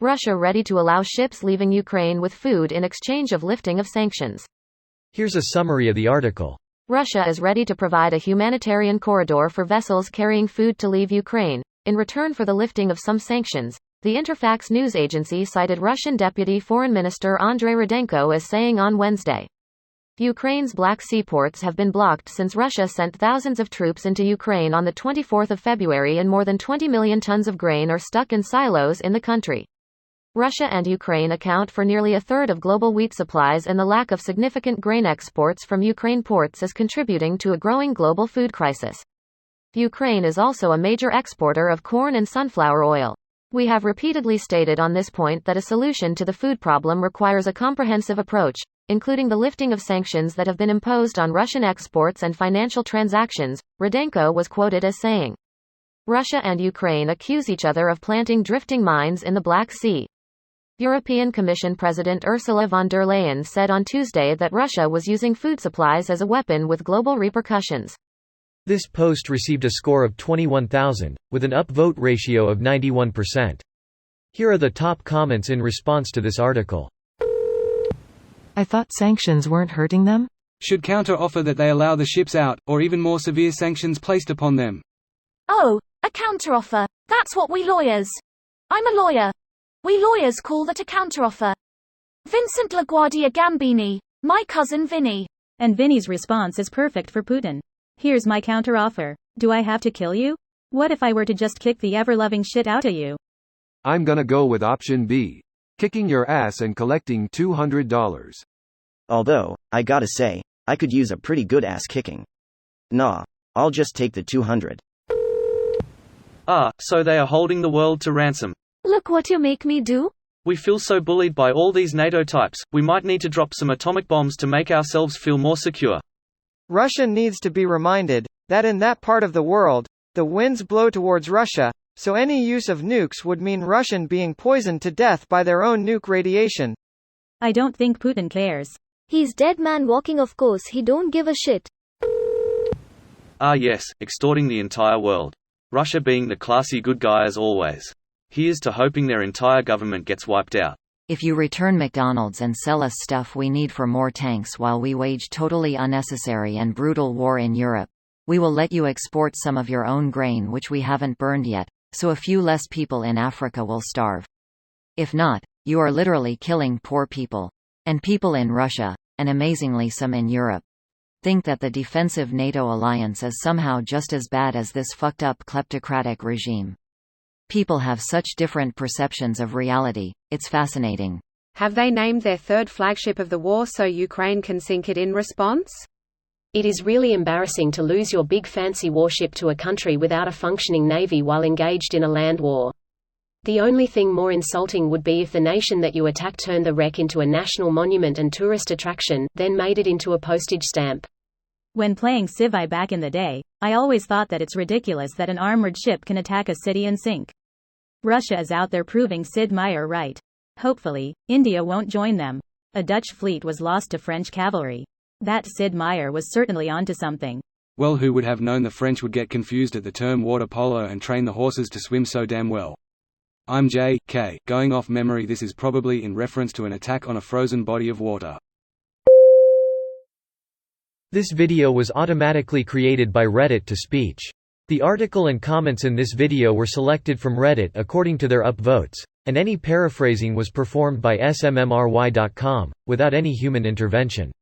Russia ready to allow ships leaving Ukraine with food in exchange of lifting of sanctions. Here's a summary of the article. Russia is ready to provide a humanitarian corridor for vessels carrying food to leave Ukraine, in return for the lifting of some sanctions, the Interfax news agency cited Russian Deputy Foreign Minister Andrei Rudenko as saying on Wednesday. Ukraine's Black Sea ports have been blocked since Russia sent thousands of troops into Ukraine on the 24th of February, and more than 20 million tons of grain are stuck in silos in the country. Russia and Ukraine account for nearly a third of global wheat supplies, and the lack of significant grain exports from Ukraine ports is contributing to a growing global food crisis. Ukraine is also a major exporter of corn and sunflower oil. We have repeatedly stated on this point that a solution to the food problem requires a comprehensive approach, including the lifting of sanctions that have been imposed on Russian exports and financial transactions, Rudenko was quoted as saying. Russia and Ukraine accuse each other of planting drifting mines in the Black Sea. European Commission President Ursula von der Leyen said on Tuesday that Russia was using food supplies as a weapon with global repercussions. This post received a score of 21,000, with an upvote ratio of 91%. Here are the top comments in response to this article. I thought sanctions weren't hurting them? Should counter-offer that they allow the ships out, or even more severe sanctions placed upon them. Oh, a counteroffer. That's what we lawyers. I'm a lawyer. We lawyers call that a counteroffer. Vincent LaGuardia Gambini, my cousin Vinny. And Vinny's response is perfect for Putin. Here's my counteroffer. Do I have to kill you? What if I were to just kick the ever-loving shit out of you? I'm gonna go with option B. Kicking your ass and collecting $200. Although, I gotta say, I could use a pretty good ass kicking. Nah, I'll just take the 200. So they are holding the world to ransom. Look what you make me do. We feel so bullied by all these NATO types, we might need to drop some atomic bombs to make ourselves feel more secure. Russia needs to be reminded that in that part of the world, the winds blow towards Russia, so any use of nukes would mean Russian being poisoned to death by their own nuke radiation. I don't think Putin cares. He's dead man walking, of course he don't give a shit. Yes, extorting the entire world. Russia being the classy good guy as always. Here's to hoping their entire government gets wiped out. If you return McDonald's and sell us stuff we need for more tanks while we wage totally unnecessary and brutal war in Europe, we will let you export some of your own grain which we haven't burned yet, so a few less people in Africa will starve. If not, you are literally killing poor people. And people in Russia, and amazingly some in Europe, think that the defensive NATO alliance is somehow just as bad as this fucked up kleptocratic regime. People have such different perceptions of reality, it's fascinating. Have they named their third flagship of the war so Ukraine can sink it in response? It is really embarrassing to lose your big fancy warship to a country without a functioning navy while engaged in a land war. The only thing more insulting would be if the nation that you attacked turned the wreck into a national monument and tourist attraction, then made it into a postage stamp. When playing Civi back in the day, I always thought that it's ridiculous that an armored ship can attack a city and sink. Russia is out there proving Sid Meier right. Hopefully, India won't join them. A Dutch fleet was lost to French cavalry. That Sid Meier was certainly onto something. Well, who would have known the French would get confused at the term water polo and train the horses to swim so damn well? I'm J.K. Going off memory, this is probably in reference to an attack on a frozen body of water. This video was automatically created by Reddit to speech. The article and comments in this video were selected from Reddit according to their upvotes, and any paraphrasing was performed by smmry.com, without any human intervention.